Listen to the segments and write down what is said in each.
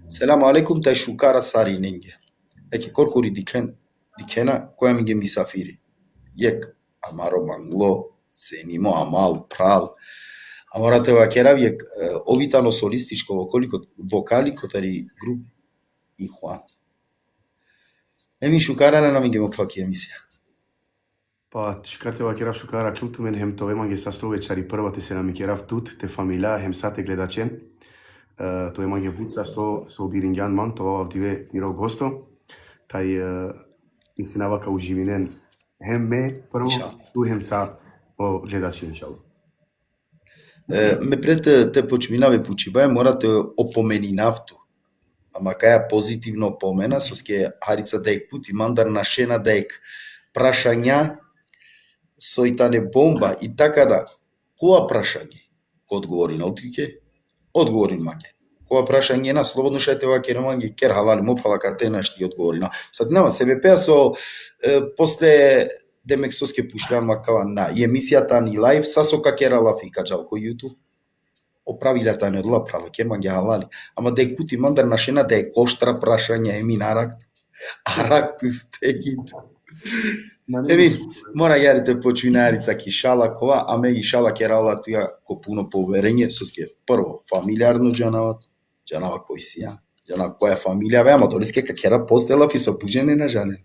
Selam aleyküm te şukara sarinenge. Eki korkuri dikena koja mi ge misafiri. Yek amaro banglo, senimo amal, pral. Amora te vakerav yek ovitano solističko vokali kotari grup i Juan. Emi şukara na mi ge moplaki emisija. Pa shkarte va kerav shukara klutu men hem tove mange sastro večeri prva te se nam kerav tut te familia hem sate gledačen. To je mange vut sasto so biringan man to avtive miro gosto. Taj insinava ka uživinen hem me prvo tu hem sa o gledačen inšallah. Me pred te počminave pučibaje morate opomeni naftu. Ама каја позитивно помена, со ке Харица да ек пути мандар на шена да ек прашања со итане бомба и така да. Која прашање? Ко одговори на отрике? Одговори маке. Која прашање на слободно шајте ва керманги кер халали мопала катена шти одговори на. Сад нема СБП со после демек со ке пушлян макава на емисијата ни лайв са со какера лафи каджалко YouTube. Оправилата не одла права, керман ги халали. Ама да ек пути мандар на шена да ек оштра прашања еми наракту. Аракту стегит. Еми, мора јарите починарица ки шала кова, аме и шала керала туја ко пуно поверење, со ске прво фамилиарно џанават, џанава кој си ја, џанава која фамилија ве, ама дориске ка кера постела фи со пуџене на жанен.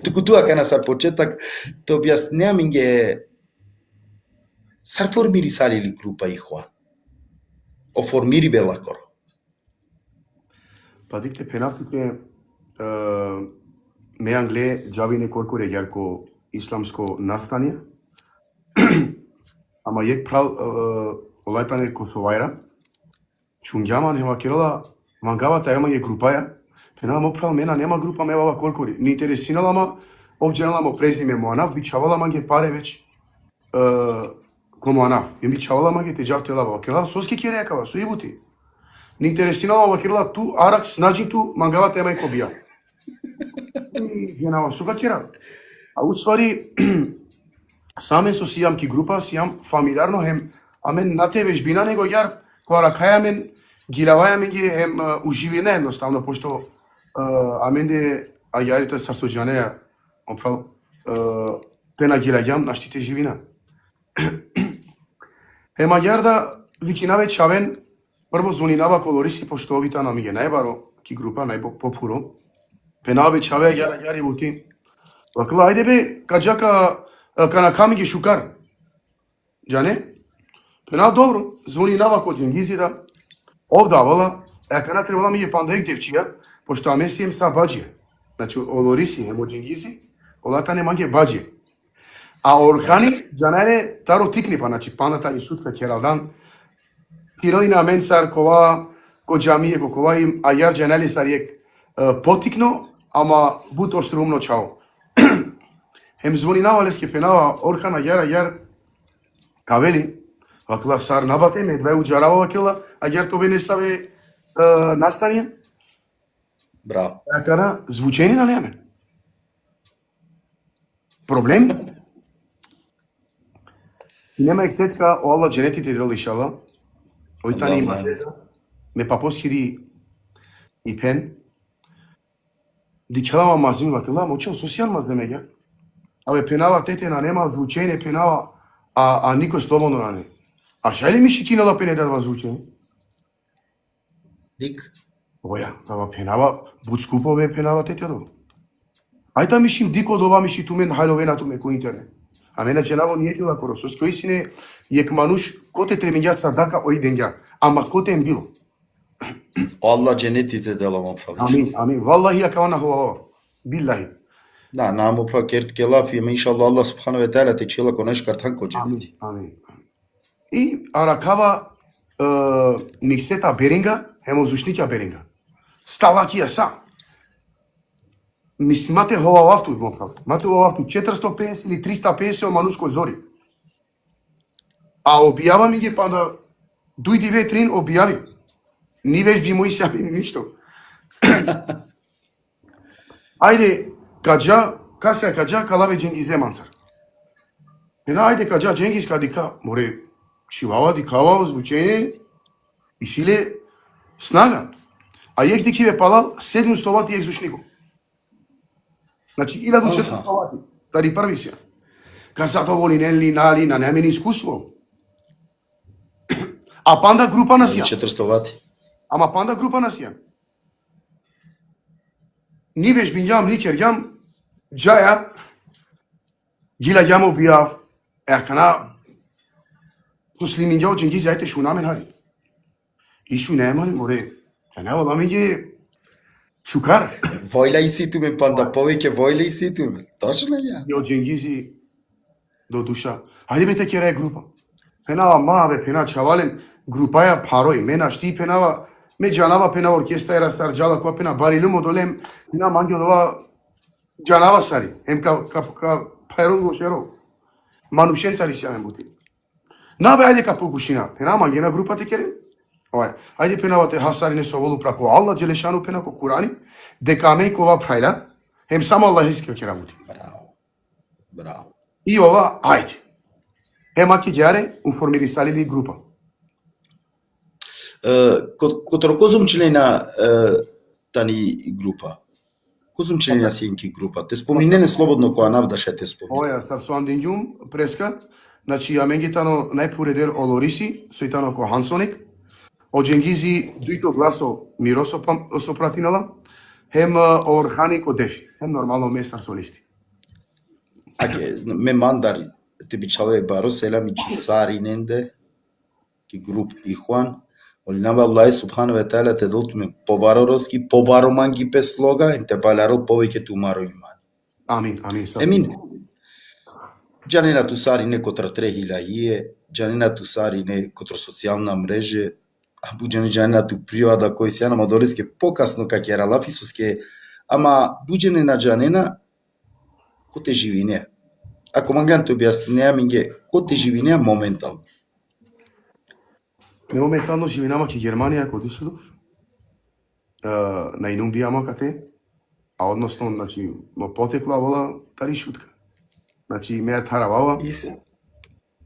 Туку туа кана сар почетак, те објаснеа минге сар формири салили група и Хуан. O formiri bela koro. Pa dikte penavtike me angle джавине корко реѓарко исламско настание. Ама јек прал олајпане Косовајра. Чунѓама нема керала мангавата ема е групаја. Пенава мо прал мена нема група мевава коркори. Не интересинала ма овџенала мо презиме моанав бичавала манге паре веќе. Комуанав. И ми чавала маге те джавтела ва керала соски ке рекава со ибути. Не интересинала ва керала ту арак снаџиту мангавата ема и кобија. И генава сука кера. А усвари саме со сијам ки група сијам фамилиарно хем амен на те вежбина него јар која ракаја мен гилаваја мен ги хем уживине едноставно пошто амен де а јарите сарсоџанеја оправ пена гилаѓам наштите живина. Ема јарда викинаве чавен прво звонинава колориси пошто овита на миге најбаро ки група најпопуро. Пенаве чаве јари бути. Вакла ајде бе каджака кана камиги шукар. Џане? Пена добро звонинава ко Џенгизи да овдавала кана требала миге пандајк девчија пошто амесием са баџија. Значи олориси емо Џенгизи олата не манге баџија. А Орхани џанере таро тикни па, значи паната ни сутка кералдан. Хироина мен сар кова ко џамие ко кова им а јар џанели сар јек потикно, ама бут оштруумно чао. Хем звонинава леске пенава Орхана јар кавели вакла сар набате ме две уџарава вакила а јар тобе не ставе настанија. Браво. Кара звучени на неме. Проблем? И нема ек тетка о Алла дженетите дел иншалла. Ојтани има ме папоскири и пен. Дикелама мазин вакела, мочо социјал маземега. Абе пенава тете на нема звучење пенава, а никој слободно на не. А шајде ми шикинала пене да звучење? Дик. Оја, ава пенава буцкупо бе пенава тете до. Ајта мишим дико дова миши тумен хајловена туме ко интернет. А мене џенаво не етила коро, со ској сине јек мануш коте тремиња садака ој денѓа, ама коте им било. Allah cennetite delam oprav. Амин, амин. Валлахи ја каона хова. Биллахи. Da, nam oprav kert kelafi, ама иншалла Allah subhanahu wa ta'ala te чела ко нешкар танко дженети. Амин, амин. И аракава никсета беринга, хемо зушникја беринга. Сталакија са. Мислим, мате хова авту, мате хова авту 450 или 350 манушко зори. А објава ми ги панда, дујди ветрин објави. Ни веќе би мои сами ни ништо. Ајде, каджа, калаве Џенгизе мансар. Ена ајде каджа Џенгиз кадика, море, шивава дикава звучење и силе снага. А јек ти ќе палал 700 вати екзушнико. Значи 1400 вати. Тари први се. Казато воли нели нали на немени искуство. А панда група нас ја. 400 вати. Ама панда група нас ја. Ни веш бинјам, ни кергјам, џаја, гила јам обијав, кана, муслиминјао џенгиз јајте шунамен хари. И шунеман, море, не вода ми ги шукар. Војла и ситуме, панда повеќе војла и ситуме. Точно ја. Јо џенгизи до душа. Хајде бе те кера група. Пенава ма бе, пена чавален, групаја парој, мена шти пенава, ме џанава пена оркестра сарџала која пена барилумо долем, пена мангио дова џанава сари, ем ка пайрон го шеро. Манушен цари сјамен бути. На бе, ајде ка покушина, пена мангена група те керем. Ова, ајде пенава те хасари не со волу прако Алла Джелешану пена ко Курани, дека амеј кова прајла, ем само Аллах иске ке работи. Браво. Браво. И ова, ајде. Ема ке ѓаре, уформирисалили група. Котро козум члена тани група. Козум члена сиенки група. Те споминене слободно која навдаше те спомина. Оја, сар со андињум преска, значи аменгитано најпуредер олориси, сојтано ко Хансоник, од џенгизи дуито гласо Миро со пратинала, хем Орхани ко Дефи, хем нормално местар солисти. Аке, ме мандар, те би чаловек баро, села ми чисариненде, ки груп Ихуан, Олинава Аллах субхана ве таала те долтуме побаророски, побароманги пес слога, им те баларол повеќе тумаро имани. Амин, амин. Емин. Џанена тусари не котра 3000, џанена тусари не котра социјална мреже, а буџени џанена ту природа кој се на модолиске покасно ка ќе ралафисуске, ама буџени на џанена ко те живине. Ако манган те објаснеа минге ко те живине моментално. Не моментално живинама ке Германија ко Дусудов. На инум бијама кате, а односно, значи, мо потекла вола тари шутка. Значи, меја тара вава,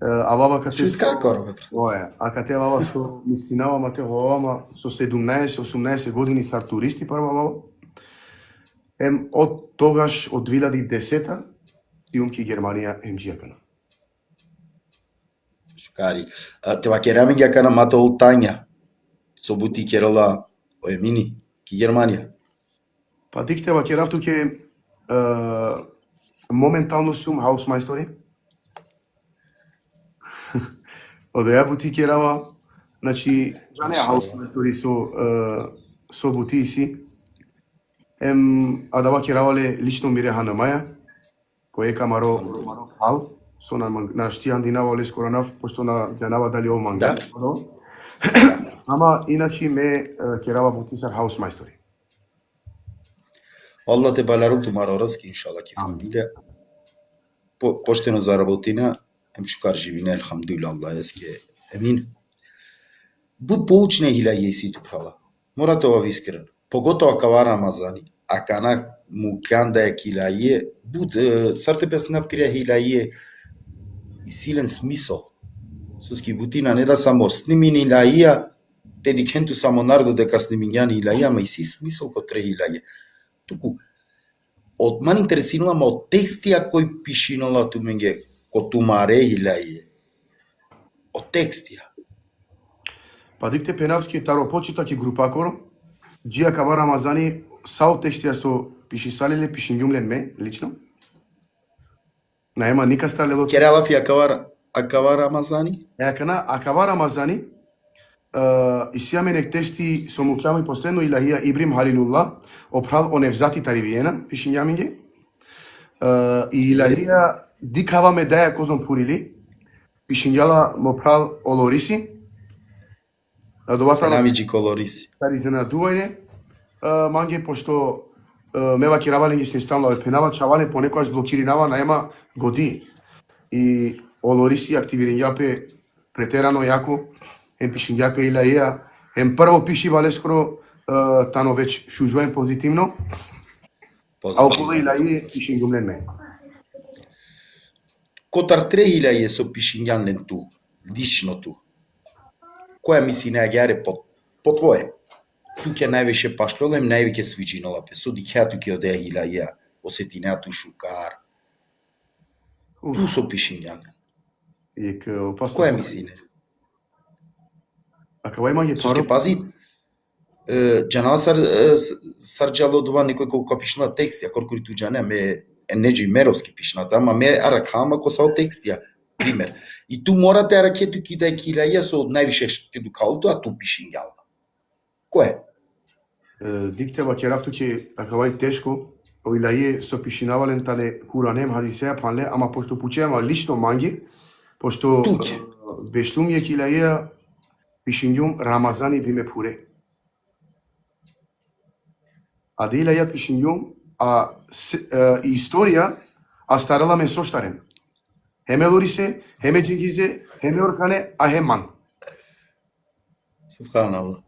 а вава кате... Шутка коробе. Оја, а кате вава со мистинава, мате вава, со 17-18 години сар туристи прва вава. Од тогаш, од 2010-та, сиум ке Германија емџијакана. Шукари. Те вакераме ги акана мата олтања. Со бути керала оемини ки Германија. Па дикте вакеравту ке моментално сум хаусмајстори. Од ја бути керава, значи, џанеа хаусмајстори со бути си. А да вакеравале лично мире ханамаја, кој е камаро хал, со на штијан динава скоро нав, пошто на џанава дали ово манга. Ама иначи ме керава бутисар хаусмајстори. Аллах те баларул тумаро раски иншалла ки фамилија. Поштено заработина, ем шукар живине, елхамдулилlah, Аллах еске емин. Буд поучне хилаје и ситу права. Морате ова искрен. Поготоа кава Рамазани, а кана му канда е килаје, буд сарте пес навкрија хилаје и силен смисол. Суски бутина не да само снимини илаија, дедикенту само народу дека снимињани илаија, ама и си смисол ко 3000. Туку, од ман интересирала од текстија кој пишинала ту менге ко тумаре илаија. Од текстија. Па дикте пенавски таро почита ки групакоро, џија кава Рамазани, сао текстија со пишисалеле, пишињумлен ме, лично. Наема ника сталело. Кералафи акава Рамазани? Кана акава Рамазани, и сијаменек тести со муклјами постено илаија Ибрим Халилулла, опрал оневзати таривиена, пишињаминге. И илаија дикава ме даја козом пурили, пишињала мопрал олориси. Сенамиджи колориси. Тари изненадување, манге, пошто мева киравален ги се станла пенава чавален понекогаш блокиринава наема годи. И олориси активирен јапе претерано јако, ем пишињака илаија, ем прво пиши валескоро тано веќе шужуен позитивно, а околу илаија пишињумлен ме. Котар 3000 со пишињанлен ту, лично ту. Која миси не агјаре по твое? туке највише пашлолем, највиќе свиџинолапе. Со дикеа туке одеа илаја, осетинеа ту шукар. Ту со пишињане. Која мисине? А кај мање Соске пази, џанала сарџало дува некој кој пишна текстија, коркори ту џане ме неџи меровски пишната, ама ме аракама ко сао текстија, пример. И ту морате аракету кидај килаја со највише штеду калто, а ту пишињал. Кој? Диктева керафту че акавај тешко, оилаје со пишинавален тане куранем хадисеа панле, ама пошто пучеама лично манги, пошто бешлум е килаја пишинјум Рамазани биме пуре. А деилаја пишинјум а историја а старала мен соштарен. Хеме лорисе, хеме джингизе, хеме оркане, а хеман. Субханаллах.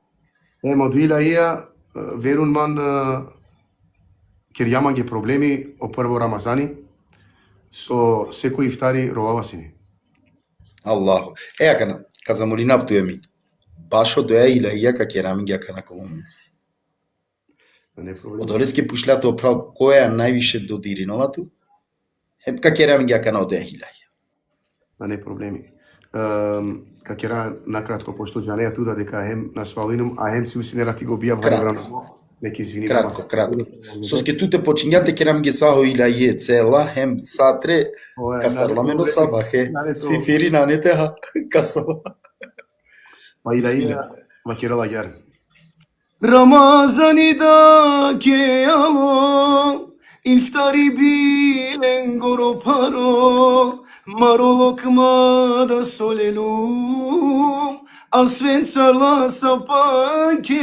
Емо деилаја верун ман ker јаманге проблеми о прво Рамазани со секој ифтари ровава сини. Аллаху. Акана, казамолинав ту емин. Башо доја илаја ка керамиња акана колуму. Одолеске пушлято оправ која највише додиринолату? Ка керамиња акана одеа илаја. Не проблеми. Ка кера накратко, пошто џанеја туда дека хем на свалинум, а хем си усинерати го бија времено. Неки извини. Кратко. Соске туте почињате керамиње сахо илаје цела, хем сатре, кастарламено сабахе, сифири нанете касо. Па илаје, вакерала јар. Ramazani da ke alo, iftari bilen goro paro, marolokma da solelu, asvencarla sapankegyo,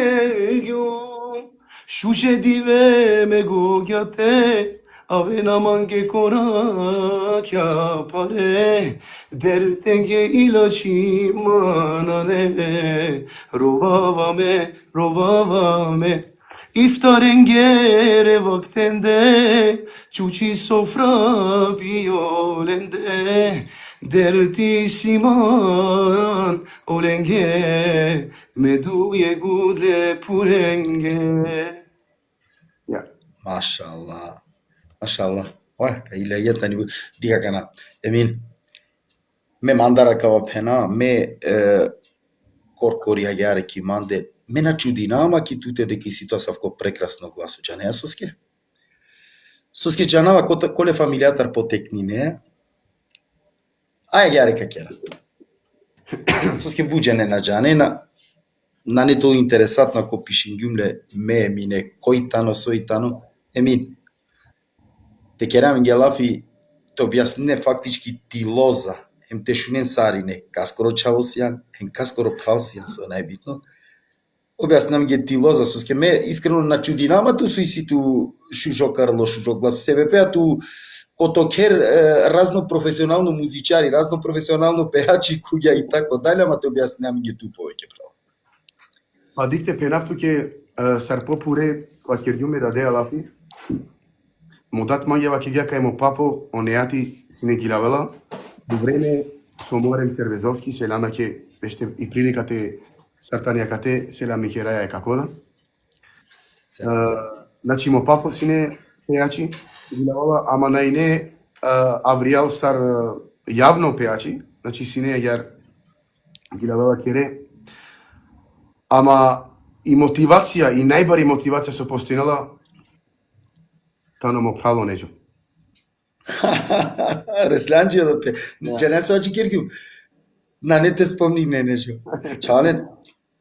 şuşe dive me gogyate, avena mange korak yapare, dertenge ilaçi manane, rovavame, iftarengere vaktende, çuçi sofra biolende, derti siman olenge, meduye gudle purenge. Maşallah. Maşallah. Vay, ilaiya tani diga kana. Emin, me mandara kava pena, me korkorija jare ki mande, me načudinama ki tute deki situasavko prekrasno glasu džaneja soske. Soske džanava kole familijatar poteknine, a jare kakera. Soske buđene na džanena, na ne to interesatno ako pišingjumle me mine koji tano, soj tano, emin, te керамиња лафи те објаснине фактички тилоза, хем те шунен сарине, каскоро чавосијан, хем каскоро пралсијан со најбитно. Објаснам ге тилоза соске ме искрено начудинама ту со иситу шужокарло шужоглас себе пеа ту котокер разно професионално музичари, разно професионално пеачи куѓа и тако дале, ама те објаснам ге ту повеќе прavo. Па дикте пенавту ке сарпо пуре квакерјуме да деа лафи. Модат маѓава ке гјака емо папо, онеати сине гилавела, до време со Морем Цервезовски, селама ке беше и приликате сартанијакате, селами ке раја е какода. Значи, мо папо сине пеачи, гилавела, ама најне Авријал сар јавно пеачи, значи сине јар гилавела кере, ама и мотивација, и најбари мотивација со постојнала, тано мо прало неđo. Ресланџија да те, џане со ачи киркју, на не те спомни не неđo. Чален,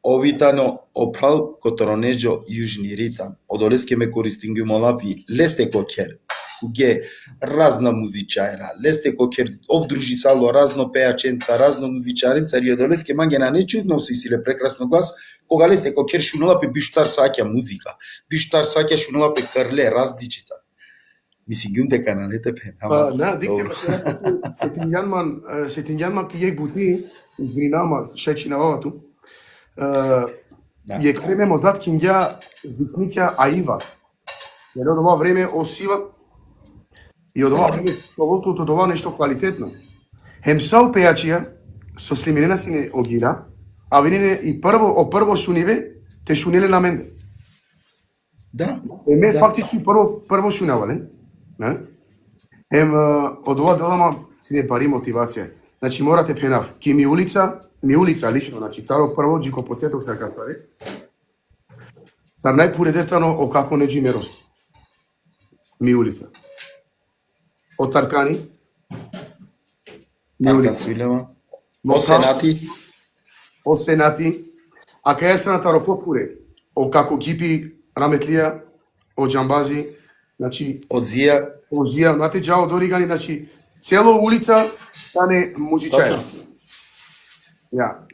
ови тано опрал которо неđo јужни ритам, одолеске ме користингју молапи, лесте кокер, куге разна музичајра, лесте кокер, ов дружи сало, разно пеаченца, разно музичаренца, и одолеске манге на нечудно со исиле прекрасно глас, кога лесте кокер шунелапе биштар саќа музика, биштар саќа шунелапе крле, раздичита. Мисли гюн дека на не те пенама. На, дикте сетинјанман ки јег бути, извинама, шеќи на вавату, је креме модат кинѓа зисникја аива. Јер од ова време осива и од ова време соволтото од ова нешто квалитетно. Хем сал пејачија со слиминена сине огира, а винине и прво шуниве, те шуниле на менде. Да. Ме Да. фактички прво шунавале, не? Од ова делама си не пари мотивација. Значи морате пенав. Ки ми улица лично, значи таро прво джико почеток се кастваре. Сар најпуредетано о како не джимерос. Ми улица. Од Таркани. Ми Таркан улица. Суилева. Во Осенати. Осенати. А кај се на таро попуре. О како гипи раметлија, од джамбази, значи Од Зија. Озија, знате џао доригани, значи цело улица стане музичаја. Ја.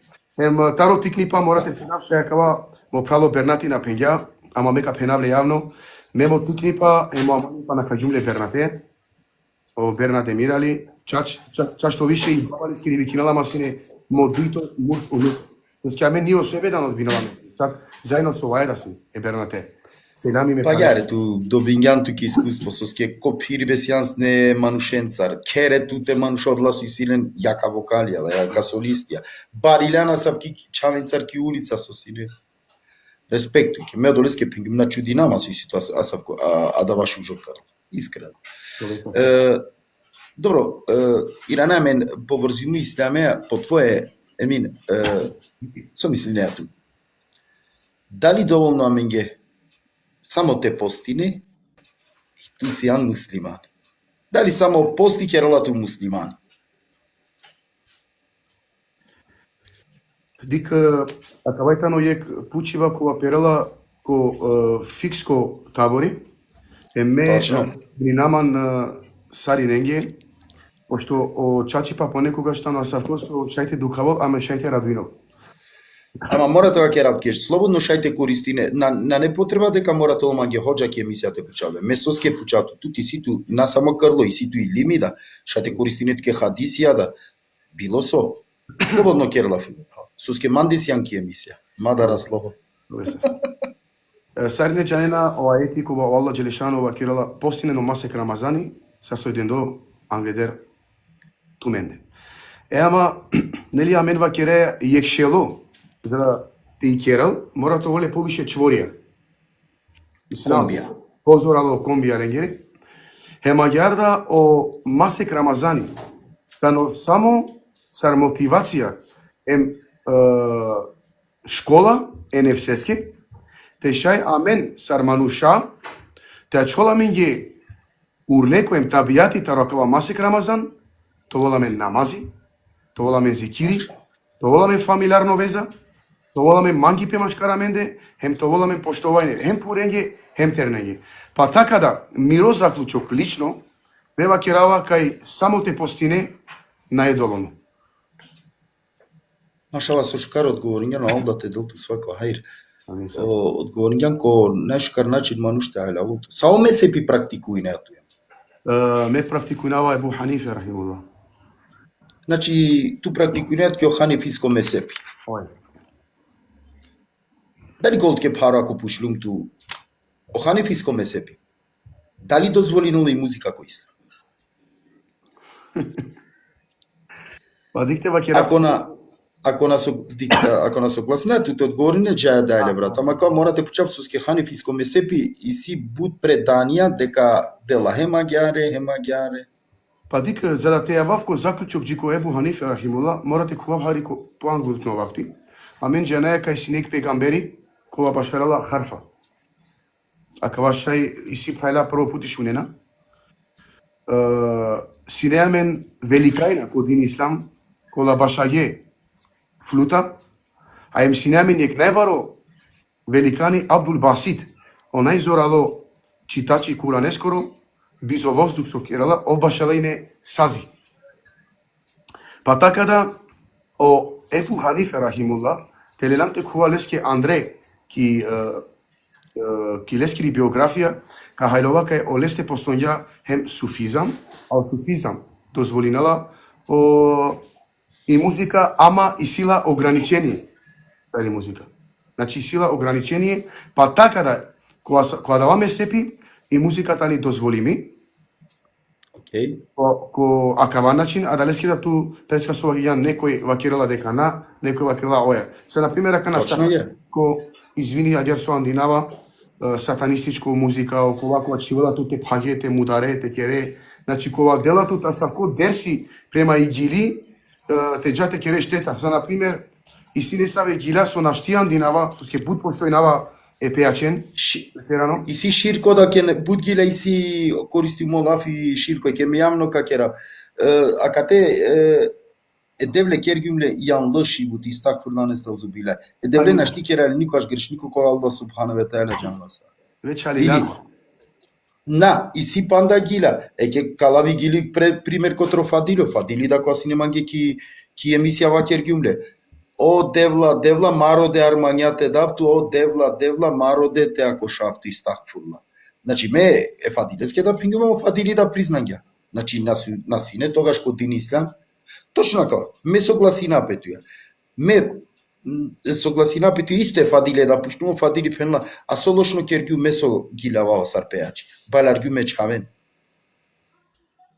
Таро тикнипа морате пенав шајакава мо прало Бернати на пења, ама мека пенавле јавно. Мемо тикнипа емо аманипа на каѓумле Бернате. О Бернате мирали, чашто више и бабалиски риби кинала масине модуито муш улук. Тоест ме нио себедан од биноламе. Чак заедно со Вајда си е Бернате. Сега ми ме Паѓаре ту добињан туки искуство со ске копири бесјанс не манушенцар. Кере ту те мануш одласу и силен јака вокалија, да јака солистија. Бариляна савки чавенцар ки улица со силе. Респект туки. Ме долеске пингим на чудинама со ситуација асавко да ваш ужокар. Искрено. Добро, Ирана мен поврзимо истаме по твое Емин, со мислењето ту. Дали доволно аменге само те постини и ту си ан муслиман? Дали само пости ќе релату муслиман? Дика акавајтано јек пучива кога перела ко фикско табори, ме Точно. гринаман сари ненге, пошто о чачипа понекогаш тано савко со шајте духавол, аме шајте радуинол. Ама мора тоа ќе радкеш. Слободно шајте користине. На непотреба дека мора тоа мање хоџа ќе емисијата пучаве. Месоске пучато. Тути ситу на само крло и ситу и лимида. Шајте користине ке хадисија да било со. Слободно керлав. Суске мандисјан ке емисија. Мадара слободно. Сарине џанена ова ети кога Аллах Джелешану ова кирала постинено масек Рамазани са сојдендо англедер туменде. Ама нели амен ва кере јекшело за да те и керал, мора тоа воле повише чворија. Комбија. Позорало комбија ренгери. Хемаѓарда о масек Рамазани. Тано само сар мотивација школа НФС-ке, те шај амен сар мануша, те чола менге урнеко табијати таракава масек Рамазан, то воламе намази, то воламе зикири, то воламе фамилиарно веза, то воламе манги пемашкараменде, хем то воламе поштовање, хем пуренге, хем тернење. Па така да, миро заклучок лично, бева керава кај само те постине најдолоно. Машала со шкар одговориња на алда те делту свако хајр. Одговориња ко најшкар начин мануште ајлавуту. Само ме сепи практикујнеато. Ме практикујнава Ебу Ханифе рахимуллах. Значи, ту практикујнеат ке ханефиско ме сепи. Дали голд ке паро ако пушлум ту о ханефиско ме сепи? Дали дозволинула и музика кој ислам? Па дикте вакера. Ако на согласне, те одговори не џаја дајле брат, ама кога морате почав со ке ханефиско ме сепи и си буд преданија дека дела хемагјаре. Па дика за да те јававко заклучок джико Ебу Ханифе рахимуллах, морате кував харико по англутно вакти. А мен џанаја кај синек пегамбери кога башарала харфа. А кава шај и си прајла прво пути шунена. Синеја мен великајна ко дин ислам, кола башаје флута, а им синеја мен јек најбаро великани Абдул Басит, онај зорало читачи куранескоро, бизо воздух со керала, ов башалајне сази. Па така да, о Ебу Ханифе рахимуллах, телеланте кува леске Андре, ки лескири биографија, ка хајлова кај о лесте постоња хем суфизам, а о суфизам дозволинала и музика, ама и сила ограничение. Тали музика. Значи сила ограничение, па така да, кога даваме сепи, и музиката ни дозволими, ко акава начин, а да лески да ту предскасува ја некој вакирала дека на, некој вакирала оја. Се, например, ака на ко извини, аѓер со андинава, сатанистичко музика, около кога ќе велат те паѓе, те мударе, те кере, значи кога делат асавко дерси према игили, те джате кере штета. За например, и си не саве гила со наштијан динава, со ке бут поšto инава е пејачен, ветерано. И си ширко да ке будгиле и си користи молав и ширко ке ми јамно какера. А кате Devle kergümle yanlış bu istakfurdan estağfirullah. Devle naşti kerel nikoş grişniku ko Allah subhanahu ve teala canlasa. Ve çalila. Na, и си панда гила. Ке калави гили пример котро фадило. Фадили да коа синеманге ки емисија ва кергюмле. О девла мароде армањате давту, о девла мароде те ако шафту истакфурла. Значи ме е фадилеске да пингуме, фадили да признања. Значи насине тогаш кod дин ислам. Точно така, ме согласи напетуја. Ме согласи напетуја исте фадиле да пуштумо фадили пенла, а солошно кергју месо гилава сарпејачи. Баларгју ме чавен.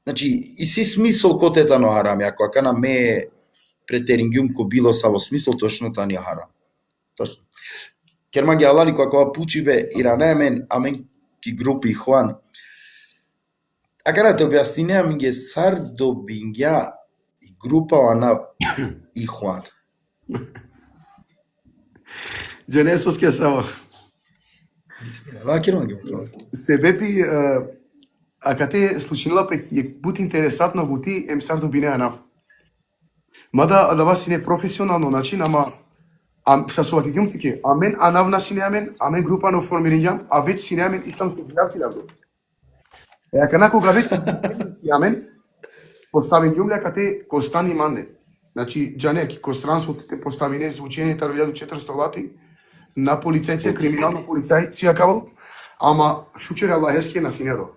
Значи, и си смисол котета но харам, ако акана ме претерингјум ко било са во смисол, точно тани харам. Точно. Керман ги алали која пучиве иранемен, амен ки групи хуан. Акана те објаснинеа минге сар добингја и група она и Хуан. Дженесос ке сава. Себепи, а кате случинила пек е бут интересатно бути ем сар добинеа нав. Мада да вас не професионално начин, ама са суатидјум тике, амен анав на синеамен, амен група на формирињам, а веќе синеамен исламско билавки лавдо. Ака кога веќе амен, поставин јумле кате Костан имане. Значи, джанеки, костранството те поставине за учење таро 1400 вати на полицајција, криминално полицајција кавал, ама шучер Аллахеске на синеро.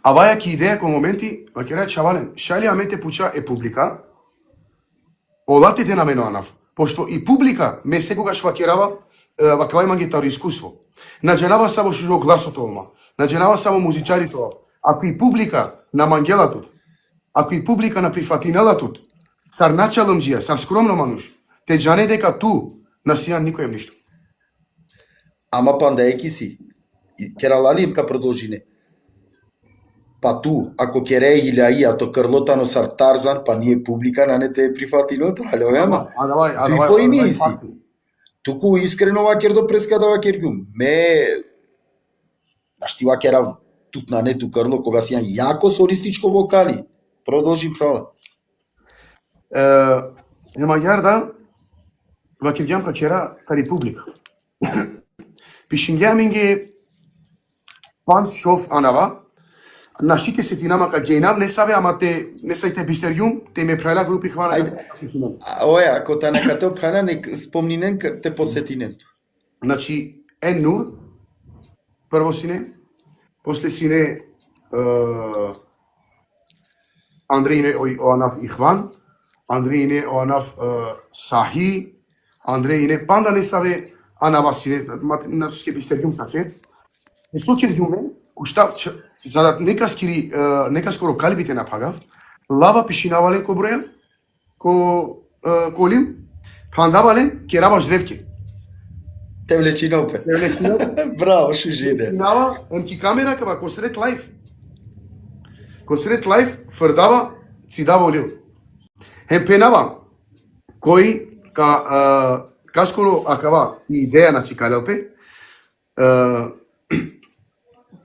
А ваја ки идеја ко моменти, вакера чавален, шали амете пуча е публика, олатите на мено анав, пошто и публика ме секогаш вакерава, вакава имање таро искуство. Наџенава само шужо гласото олма, наџенава само музичарите ова. Ако и публика на мангелатот, ако и публика на прифатинелатот, сар началомџија, сар скромно мануш, те джане дека ту на сијан никојем ништо. Ама пандаеки си, кералали им ка продолжине. Па ту, ако кере илјаи, а то крлотано сар Тарзан, па ние публика на не те прифатиното, ало ема. Туј поими си. Туку искрено вакер до прескада вакер гум. Ме, нашти вакера тут на нету крло, кога си јако солистичко вокали. Продолжим права. Нема јарда, вакер ѓам кера та република. Пишингја минге пан шоф анава, нашите сетинама ка гејнав, не саве, ама те, не сајте бистерјум, те ме прајла групи хвана. Оја, ако та нека те прајла, нек спомнинен, те посетинето. Значи, Ен-Нур, прво сине, после сине Андрејне оанав Ихван, Андрејне оанав Сахи, Андрејне панда не саве анава сине, на ске бистерјум саче. И сокер јуме, куштав, за да нека скоро калибите напагав, лава пишинавален ко броја, ко колим, пандавален, кераваш древке. Те влечина опе. Браво, шужиде. Пишинава, ки камера кава косрет лайф. Косрет лайф, фрдава, си дава олил. Пенава, кој каскоро акава идеја на чикалелпе,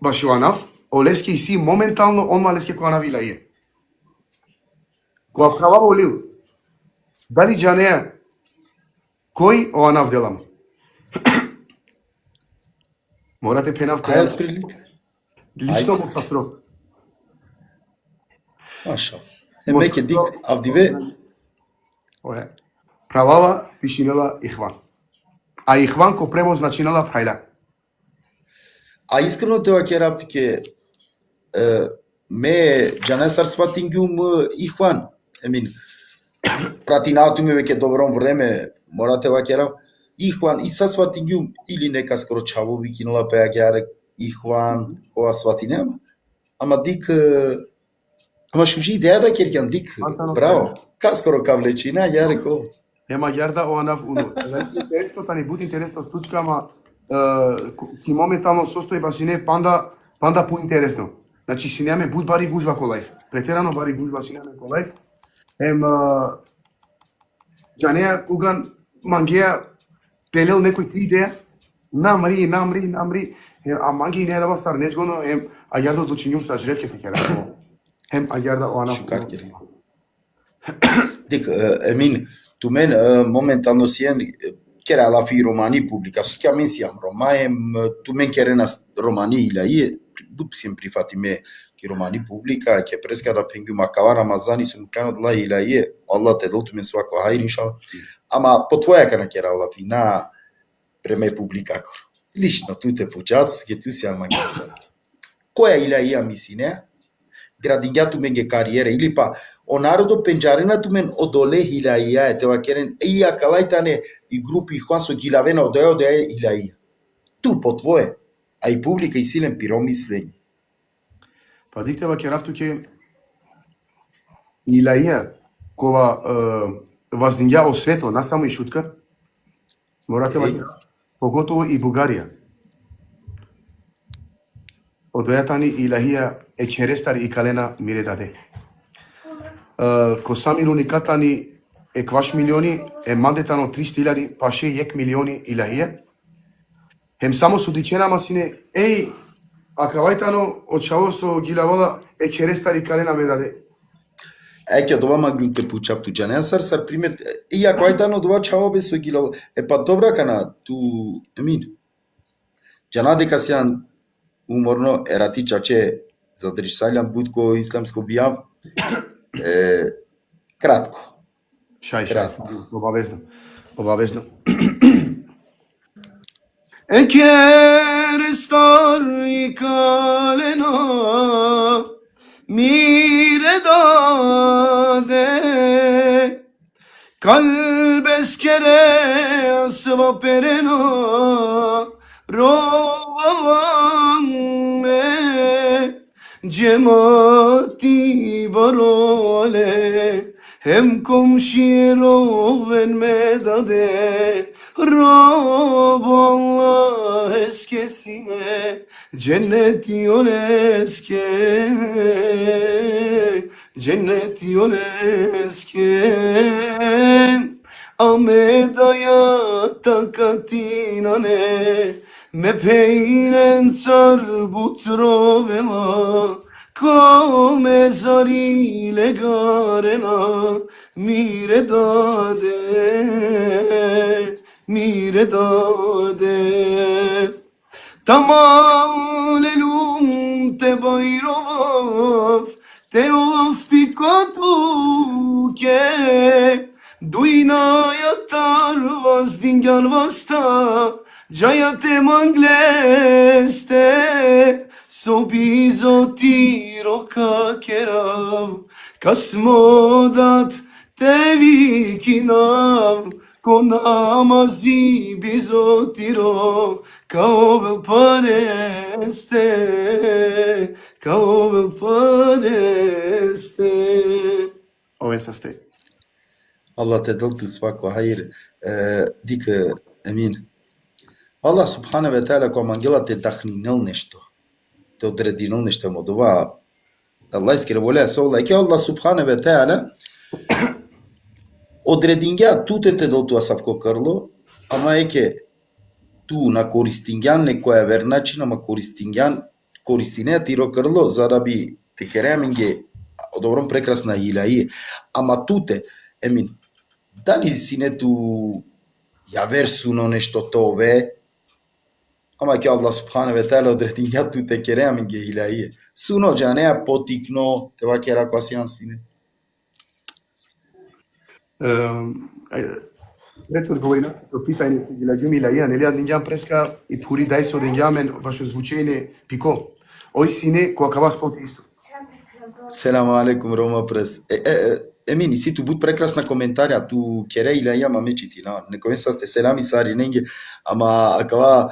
башуанав, олески си моментално онма леске која навила е. Која права олил, дали джанеја, кој оанав делам? Морате пенав која. прилика. Лично му сасро. Маша. Меќе дик, авдиве. Правава пишинела Ихван. А Ихван ко превоз значинела прајла. А искрено те ваке раптике ме джанесар сватингјум Ихван. Емин, пратинаото ми веќе добром време, морате ваке рап. Ихван, и са сватингјум, или нека скоро чаво викинала пеја гјаре Ихван, која свати нема. Ама дик, ама шужи идеја да керкјан дик, браво. Ка скоро ка влечина, ја реко. Ема јарда оанав уно. Интересно тани бути интересно стучка, ама ти моментално состојба си не панда поинтересно. Значи си неме буд бари гужва колајф. Претерано бари гужва си неме колајф. Џанеја кога мангеја телел некој три идеја, намри, а манги не дава стар незгоно, а јарда одлучињум са жревке те кера. А јарда оанав. Дик, Емин, tu men momentan sien chiar la fi romani publica, so chiam insiam romaem, tu men chiar nas romani ilaie, but sempre fatime che romani publica, che presca da pengu makava Ramazani sun cano de la ilaie, Allah te dol tu men soa co hair inshallah. Ama po tvoja kana chiar la fi na preme publica cor. Lično tu te puciați, che tu si al magasa. Koja ilaie amisine? Gradinja tu men ge carriere, ilipa o narodu penjarena tu men odole hilaia te va keren ia kalaitane i grupi Juan so gilavena ode hilaia. Tu po tvoje, a i publika i silen piromislenje. Pa dikteva keravtu ke ilaia kova vazdinja o sveto, na samo i šutka, morate pogotovo i Bugarija. Odojatani ilahija e kerestari i kalena mire dade. Ко самилуни катани е кваш милиони, е мандетано 300.000, паше 1 милиони илахија. Хем само судичена масине, а кавајтано од шавосто гилавала е керестари калена ме даде. Ќе дова маглите пучапту џанеа сар пример, ја кавајтано дова чавобе со гилавала. Па добра кана ту Емин. Џана дека сеан уморно ерати чаче задржсалјан будко исламско бијав. Кратко. Шај, обавезно. E kerestari kalena mire dade kalbes kere asva perena rovavan me cemati barole hem komşi roven medade Rab Allah eskesine cennet yol eske amedaya takatinane me peinen car butrovela come zarile garena mire dade tamam lelum te bayrov te of pikatu ke duina yatar vazdingan vasta jayate mangleste sobizoti roka kerav kasmodat tevikinav konamazi bizotiro kao pareste Ove sa ste Allah te dal tu svako hajir dik Emin. Allah subhanahu wa ta'ala ko mangela te tahninil nešto. Te odredinil nešto modova. Allah iskere volea sa Allah. Ke Allah subhanahu wa ta'ala odredinja tu te dal tu asavko krlo, ama eke tu na koristinjan nekoja vernačin, ama koristinja tiro krlo, za da bi te kereminge odobrom prekrasna ilaije. Ama tu te, Emin, da li si ne tu javersuno nešto tove, ama ke Allah subhanahu wa ta'ala odredinja tu te kereminge ilaije. Suno džanea potikno, te va kera kwa sine. Пред одговори на питање си ги лагјуми илаија, нели адинѓам преска и пури дај со одинѓамен вашо звучење пико. Ој сине која кава споти исто. Selam aleyküm Roma Press. Emin, si tu but prekrasna komentarja, tu kere ilaiја mamečiti, no? Ne começa ste selami sari nenge, ama akava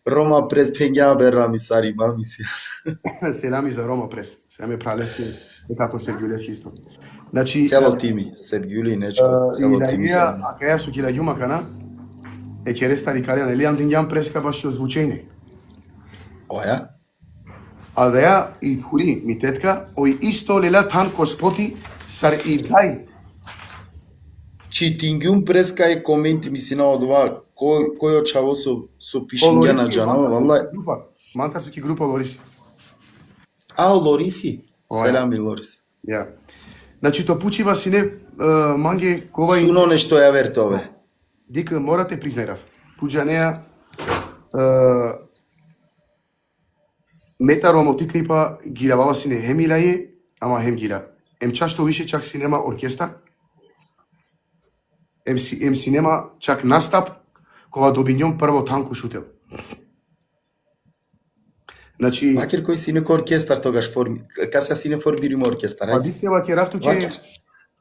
Roma Press penja berrami sari mamisi. Selami za Roma Press. Selami praleski, e kako se gjuleši isto. Значи, Цело тими, Сергјули, Нечко, цело тими се. а каја су кила јума кана, е ке рестари калија, нели андингјан преска баш ја звучење. Оја? А да ја и хури, ми тетка, ој исто лела тан коспоти, сар и дај. Читингјум преска е коменти мисина од ова, кој очаво со пишиња на джанава, валла. Мантарски група Лориси. Лориси? Селами Лорис. Ја. Значи, то пучива си не манге кова и... Суно нешто ја вертове. Дека морате признајрав. Туѓа неа метаро мотикнипа гилавава си не хемила е, ама хем гила. Ем чашто више чак си нема оркестар. Ем си нема чак настап, кога добињом прво танку шутел. Значи... Макер кој си неко оркестар тогаш форми, каса си не формириме оркестар, Па дикева ке рафту ке...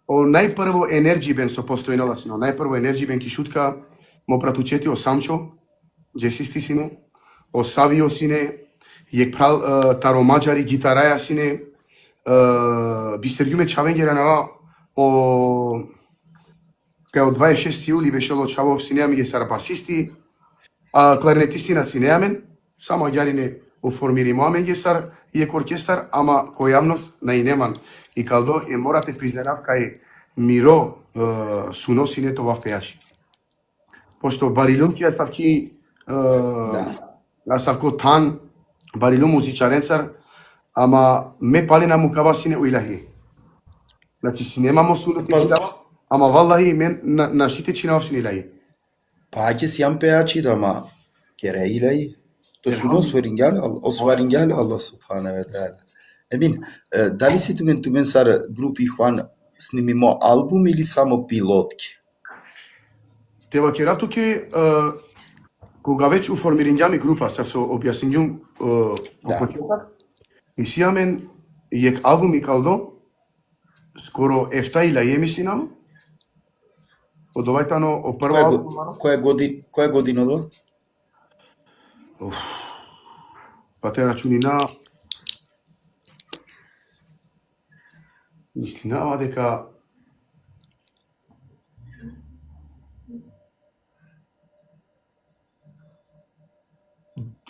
О најпрво енерджи бен со постојнала сино, најпрво енерджи бен ки шутка, мо пратучети о Самчо, джесисти сине, о Савио сине, јек прал таромаджари, гитараја сине, бистерјуме чавенгера нава, о... Кај од 26 јули бешело чавов синеа ми ги сарапасисти, кларнетисти на синеамен, само јарине оформири моамен ги сар и ек оркестар, ама кој јавност најнеман. И калдо е морате признанав кај Миро суно синето вав пејачи. Пошто барилум ки савки савко тан, барилум музичаренцар, ама ме пали на мукава сине уилахи. Значи синемамо суно ти дава, ама валлахи мен нашите чинав сине илахи. Па ќе си јам пејачи, ама ќе реилаи. То суно осварингјали Аллах субхана ве таала. Емин, дали си тумен сар групи Хуан снимимо албум или само пилотки? Тева ке рафту ке кога веќе уформирињами група, сар со објаснињум по почеток, и сијамен јек албум и калдо, скоро ефта ила е мислина, од овајтано о прва албум. Која година до? Па те рачунина мислинава дека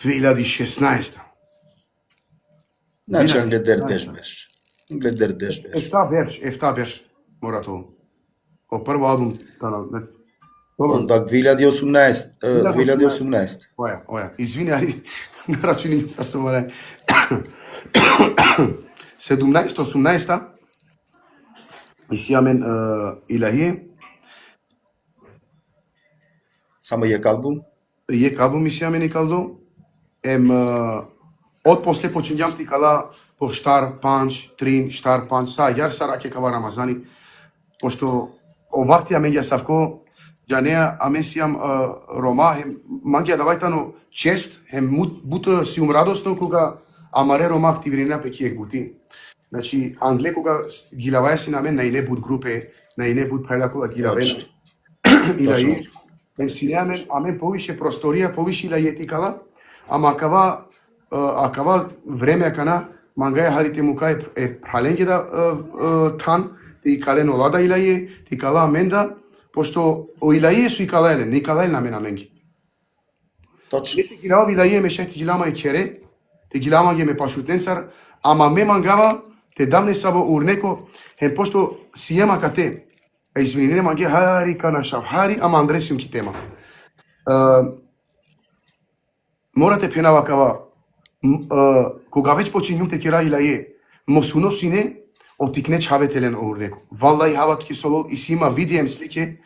...2016. Значи, Гледер Деш беш. Гледер Деш беш. Ефта беш, морато. О прво албум, Онда 2018. 2018. Оја. Извини, али на рачуни са се морае. 17-18 и сијамен илахи. Само јек албум? Јек албум и сијамен и калдо. Од после почињам ти кала по штар панч, трин, штар панч, са јар сара ке кава Рамазани, пошто овартија меѓа савко, ја неа амен сијам рома, мангија давајтано чест, бута сиум радосно кога амаре рома активирина пеки ек бути. Значи, Англе кога гилаваја си на мен, најне буд групе, најне буд прајда кога гилавена. Илаи, синеамен, амен повише просторија, повише илаи етикала, ама акава време кана мангаја харите мукај е праленге да тан, ти кален олада илаи, ти кала аменда, пошто о илаи су и калаеле, не калаел на мен аменги. Точно. Ти гилава илаи ме шети гилама и кере, ти гилама ге ме пашутенцар, ама ме мангава те дамне саво урнеко, пошто си ема кате. Извини, не манге хари кана шавхари, ама Андресиум ки тема. Морате пенава кава, кога веќе почињум те кера илаи, мосуно сине, отикне чаве телен урнеко. Валлај хават ки солол и си има видием слике,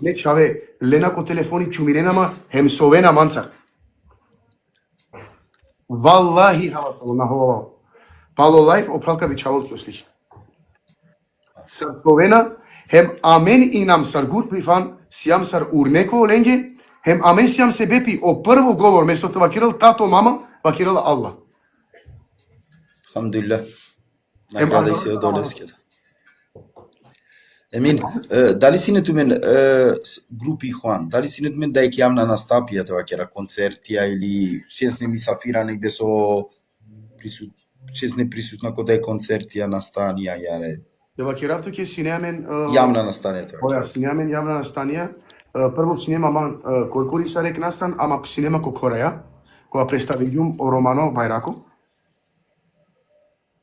не чаве ленако телефони чуминенама, хем совена манцар. Валлахи хават солол на хова. Пало лайф опралка би чавол ки ослики. Сар совена, хем амен и нам сар гуд прифан, сијам сар урнеко ленге, хем амен сијам се бепи о прво говор, место тоа вакирал тато мама, вакирала Аллах. Алхамдулилlah. Награда и се одолескер. Емин, дали си не тумен групи Хуан, дали си не тумен да ек јамна настапија тоа кера концертија или сесне ми сафира негде со сесне присутна кој да е концертија настанија јаре. Дева керавто ќе синеамен Јамна настанието. Оја, синеамен јавна настанија. Прво синема ман Коркори са рек настан, ама синема ко Кореја, која представи ѓум о Романо Бајрако.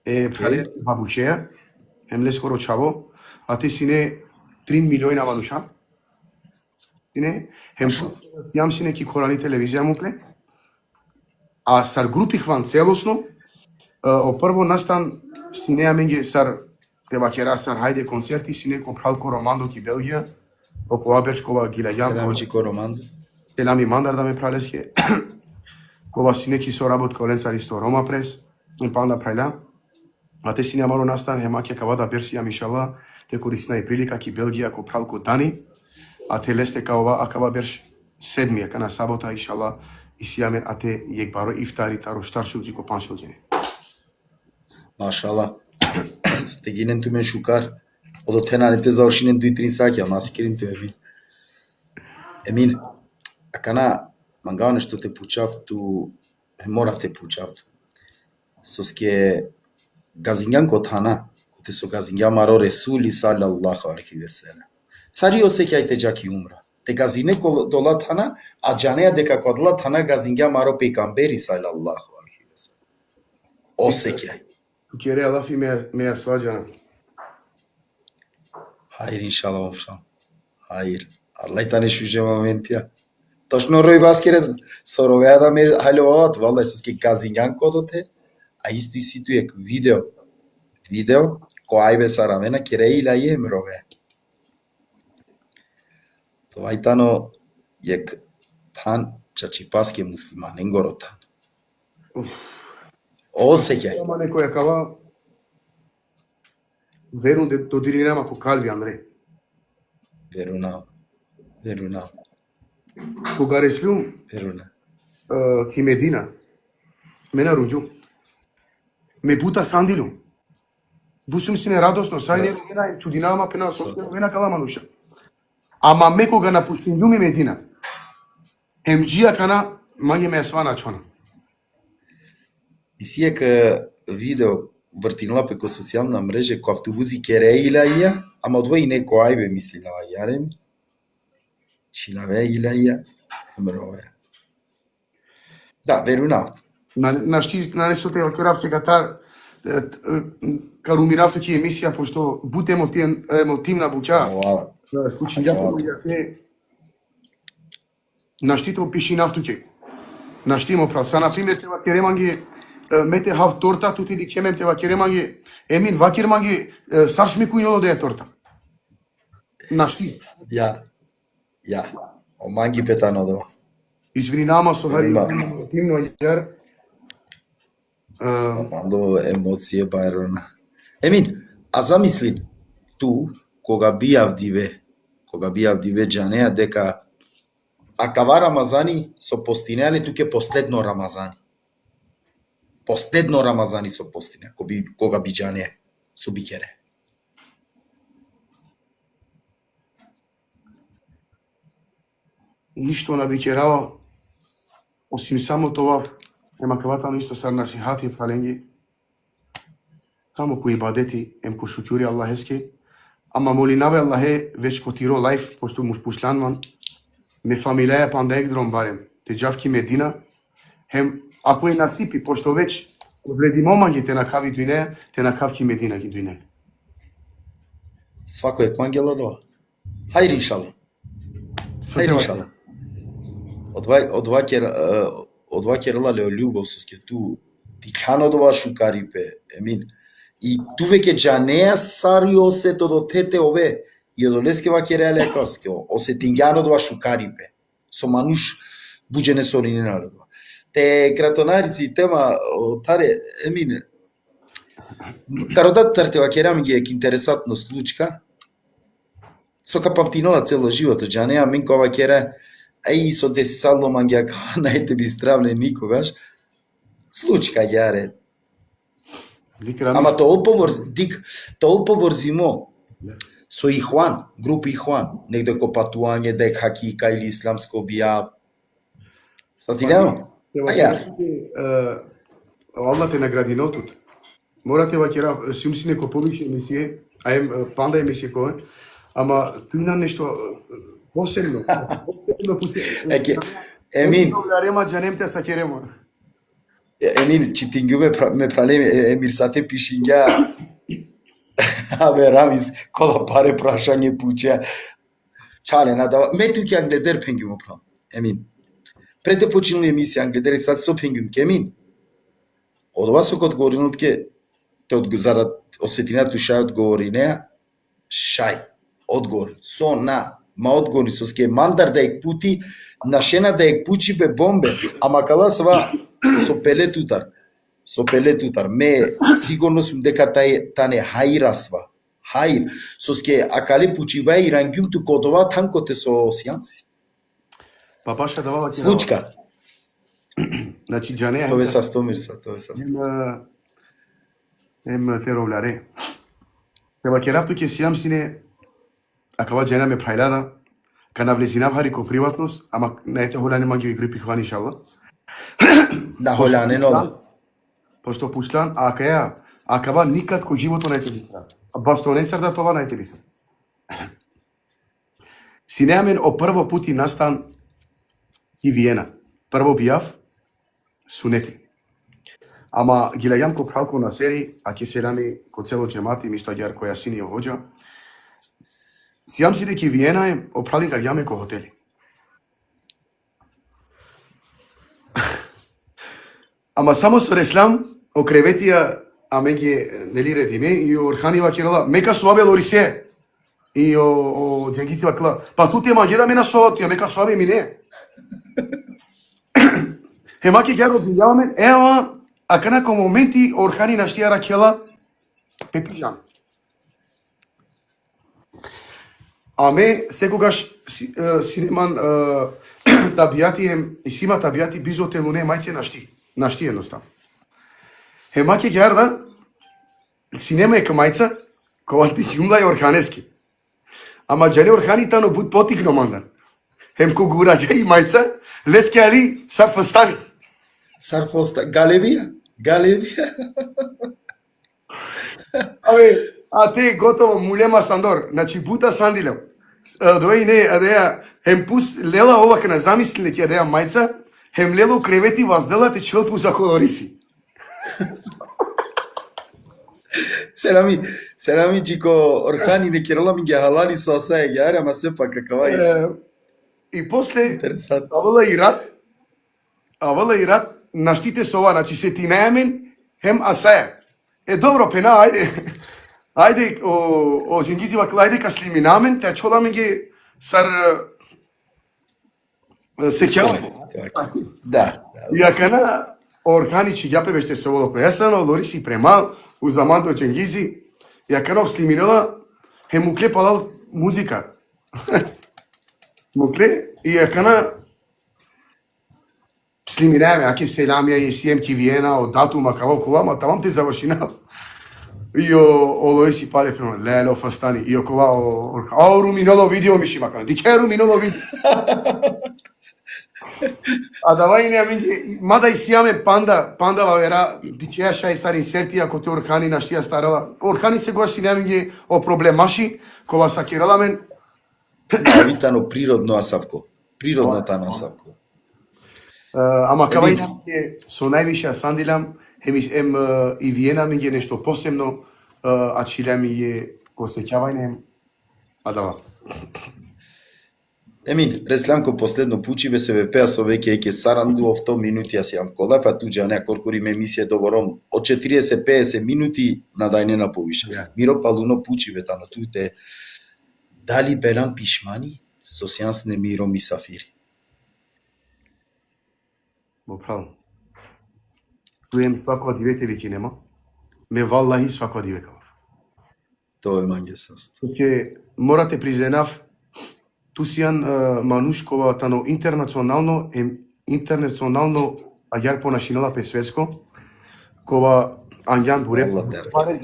Прале бабушеја, емле скоро чаво, а ти сине 3 милиони вануша. Сине, јам сине ки Корани телевизија му пле. А сар групи хван целосно, о прво настан синеамен ги сар Тева кера сар хајде концерти си неко пралко Романдо ки Белгија, око Абечкова гилеѓан. Селамчико Романдо. Селами мандар да ме пралеске. Кова си неки со работ ко ленцар исто Рома прес, и панда прајла. А те си немаро настан хема ке кавада берсија мишала, те корисна и прилика ки Белгија ко пралко Дани, а те лесте кава акава берш седмија кана сабота иншала и сијамен а те јек баро ифтари таро штаршилџи ко паншилџини. Машала. Сте гинен ту мен шукар. Одо тенаните завршинен 2-3 саќа, ама си керин ту Емин. Емин, акана мангao нешто те пучавту, мора те пучавту. Соске газинган котана, коте со газинган маро Ресули саллаллаху алейхи ве селем. Сари осеќајте џаки умра. Те газине ко дола тана, а џанеја дека кодла тана газинган маро пейгамбери саллаллаху алейхи ве селем. Осеќај. Кере Аллафи ме ја сваѓа. Хајр иншалла умшал. Хајр. Аллај та не шуже моментија. Точно рој баскере со ровеа да ме халјоваат, валда соске газинган кодоте, а исто и ситу ек видео. Видео, ко ајбе сарамена кере ила јем рове. Тоа тано ек тан чачипаске муслиманен горотан. Осеќај. Ама некоја кава верун до диринама ко Калви Андре. Веруна. Веруна. Кога решлум Веруна. ки Медина, мена руѓу, ме бута сандилу. Бусум си не радосно, сај не гена чудинама пена со вена кала мануша. Ама ме кога напуштим ѓуми Медина, емџија кана маги ме свана чона. И си ека видео вртинала преку социјална мрежа ко автобуси кереила ја, ама одвои неко ајбе мислинава јарем. Чинаве илаја, мрове. Да, веруна. На нешто те керавте гатар каруминавто ки емисија пошто бут емотивна буча. Вала. Случај ја те на штито пиши нафтуќе. На штимо прав. Са на пример тева кереманги мете хав торта тути ди кемем тева кереманги емин вакирманги саршми кујноло да е торта. На шти. Ја. Оманги петано до. Извини нама со хари тимно јар. Мандо емоција бајрона. Емин, а замисли ту кога бијав диве џанеа дека акава Рамазани со постинеале туке последно Рамазани. Последно Рамазани со постине, кога би џанеа со бикере. Ништо на бикерава осим само тоа ема кавата ништо сар насихати праленги. Само кои бадети ем ко шукјури Аллахески. Ама молинаве Аллахе веќе ко тиро лайф пошто му спушланман ме фамилеја пандек дром барем. Те џавки Медина хем ако е насипи пошто веќе одреди момаги те на кави дујне, те на кавки Медина ги дујне. Свако е квангело до. Хајр иншалла. Хајр иншалла. Одва керала лео љубов соске ту ти канодова шукарипе, Емин. И ту веќе џанеа сари осето до тете ове и одолескева кереле коске, осетингјанодова шукарипе. Со мануш буџене сорининародова. Те кратонарици тема таре, Емин. Тародат тартева керам ги ек интересатно случка. Со капавтинола цело живото џанеа мен кова кера ај со десало мангјака најте би здравле никогаш. Случка јаре. Ама тоа поврзимо со Ихван, група Ихван, негде ко патување дека хакика или исламско објав. Свати нема? Аллах те награди нотут. Морате вакера сумсине ко повише емисија, а панда емисија кој, ама туј на нешто посебно. Посебно Еке, Емин, Рема џанемте сакерема. Емин, читингюме ме прале Емирсате пишиња, абе Рамис, кола паре прашање пучја. Чале, надава, ме тук англедер пенгюмо прав. Емин, прете починали емисија англедер, сад со пенгюм Емин. Од ова со код говоринутке, зарад осетината шај одговори неа, шај, одговор, со на, ма одговори со ске мандар да ек пути, на шена да ек пучи бе бомбе, ама кала сва со пелетутар, ме сигурно сум дека тане хајра сва, хајр, со ске акали пучи бе и рангюм ту кодова танкоте со сијанси. Па баша давала Случка. Значи џанеа. Тоа са стомирса, тоа са. Теровляре. Теба ќе рафту ќе сијам сине, акава џена ме прајлада, кана влезинав хари ко приватност, ама наете холяне манги и грипи хвани шала. Да, холяне ново. Пошто пушлан, акава никад ко живото наете листра. Бастонецар да това наете листра. Синеамен о прво пути настан и Виена. Прво бијав сунети. Ама ги леѓам ко пралко на сери, а ке селами ко цело џемати, мишто агјар која сини оhođа. Сијам си деки Виена е опрали га јаме ко хотели. Ама само со реслам, о креветија, а меги нели редиме, и орханива керала, мека соабе лорисе. И о џенгици вакла, па ту те маѓера мена соабе, мека соабе ми не. Хемаки гјаро билјаваме, ева, а кана ко моменти орхани наштија ракела пепијан. Аме секогаш синеман табијати и сима табијати бизо телуне мајце нашти едноставно. Хемаки гјарда синема е мајца кога ти јумла е орханески. Ама џане орхани тано буд потикно мандар. Хем ко гураѓа и мајца, лески али сарфостани. Сарфоста, галевија. Абе, а те готово мулема сандор, значи бута сандилем. Дој не, адеја, хем пус лела ова кана замисли ќе адеја мајца, хем лело кревети ваздела те челпу за колориси. Селами чико орхани не керала ми ги халали со асаја ги ама сепак какава е. И после, Интересант. авала и рад, наштите со ова, значи се тинајамен, хем асаја. Добро, пена, ајде, о џенгизи вакла, ајде ка слиминамен, те чоламе ги сар сеќаваме. Да. И акана, орхани чи јапе беште со волоко. Јас сано лориси премал, узаман до џенгизи, и акана слиминала, хем му клепалал музика. Мокле, и акана слиминајаме, аке селамија и сием ки Виена, од датума, каво кова, ма тамам те завршинав. И о лоиси пале према, лело фастани, и о кова, о руминоло видео миши макан, дике руминоло видео. А давај не аминги, мада и сијаме панда вавера, дикеја шај стар инсерти, ако те орхани наштија старала. Орхани сегојаш си неаминги о проблемаши, кога сакирала мен. Витано природно асавко. Природната насавко. Ама кава и со највише сандилам, ем и Виена ми е нешто посебно, а Чиле ми е ко сеќавање, а дава. Емин, ресланко последно пучиве се вепеа со веќе еке саранду овто минути јас јам колав, а туѓа не коркорим емисија добором од 40-50 минути надајне на повише. Миро Палуно пучиве тано туте. Дали белам пишмани со сеанс не Миро Мисафири. Право. Туем свако дивете ви кинема. Ме валлахи свако диве кавав. Тоа е манге саст. Токе морате признав тусијан мануш кова тано интернационално аѓар понашинала пе светско кова анѓан буре паре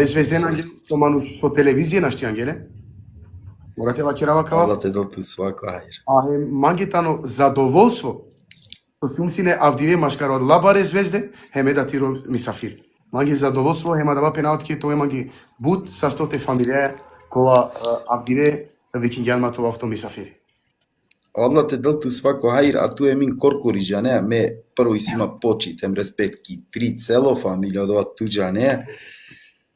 звезден анѓел со мануш со телевизија нашти анѓеле. Морате вакерава кава. Аллате доту свако хајр. А манге тано задоволство со сумсине авдиве машкаро лабаре звезде, хеме да тиро мисафир. Манги задоволство, хема да пенаутки, тоа манги бут састоте фамилија, кола авдиве викингјан матов авто мисафир. Allah te dă tu svako hajr, a tu e min korkuri žane, me prvo i svima počitem respekt ki tri celo familija od ova tuđa, ne?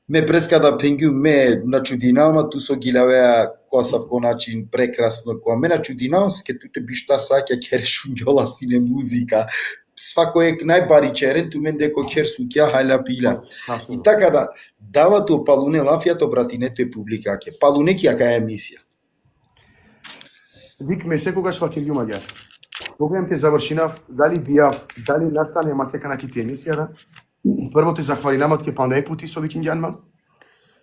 Me preskada pengju me načudinama, tu so gilavea ko način prekrasno, ko me načudinao, ske tu te bištar sakja kere šunjola sine muzika, svako je najbaričeren, tu men deko ker sukja hajla pila. I така да, дава то палуне лафијато братинето е публикаке. Палуне кјака е емисија. Вик ме секогаш вакил јумаѓа. Кога те завршинав, дали бијав, дали настане макека на ките емисија, прво те захвалинамат ке пандај пути со викингјанма.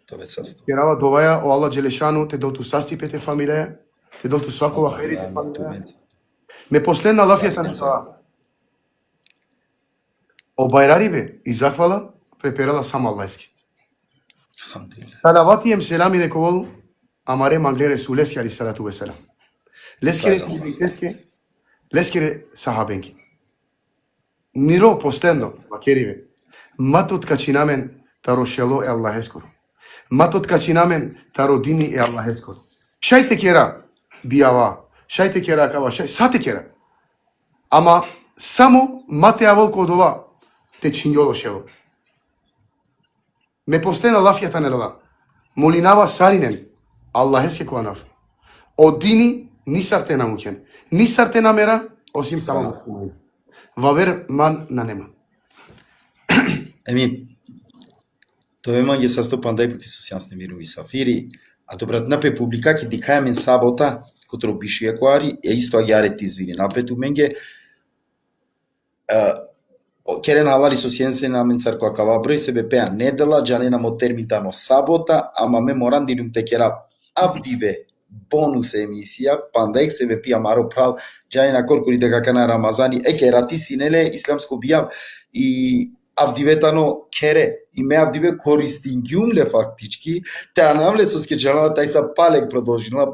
Тоа е састо. Керава доваја о Аллах Джелешану, те долту састипете фамилија, те долту свакова хајрите фамилија. Ме последна лафијата на тоа. Обајрари бе, и захвала, преперала само Аллајски. Салаватием селами нековол, амаре манглере сулески али салату веселам. Лескере кибитеске, лескере сахабенки. Ниро постендо, вакериве. Матот качинамен таро шело е Аллахескоро. Матот качинамен таро дини е Аллахескоро. Шајте кера бијава, шајте кера кава, сате кера. Ама само мате аволко од ова те чинјоло шело. Ме постена лафијата нерала. Молинава саринен, Аллахеске коанав. Од дини ни сарте намуќен. Ни сарте намера, осим само муслимани. Вавер ман на нема. Еми, тоа имање састопан дај пути со сјансни мирови сафири, а добрат напе публикаки дикајамен сабота, котро бишија коари, е исто агјарет извини. Напету менге, керен алари со сјенсе на мен царко акаваброј себе пеа недела, джане намо термитано сабота, ама меморандирум те кера авдиве бонус емисија, пандаек себе пија маро прал, джане на коркури дека кана Рамазани, керати синеле исламско бијав и авдиветано кере, и ме авдиве користингјумле фактички, те анавле со скеджалава тај са палек продолжила,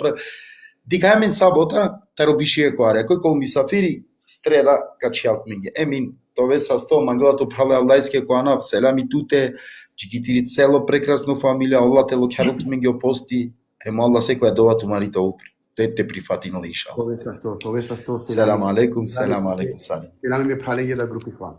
дикајамен сабота, таробишија коаре, кој кол мисафири, стреда качјалт менге. Емин, тоа са сто манглато прале Аллајске коанав, селами туте, чикитири цело прекрасно фамилија, Аллах те локјарот менге опости, емо Аллах секоја дова тумарита утре. Те прифатинали иншаллах. Тоа са сто. Селам алейкум, селам алейкум, салим. Селам ме пралење да групи фан.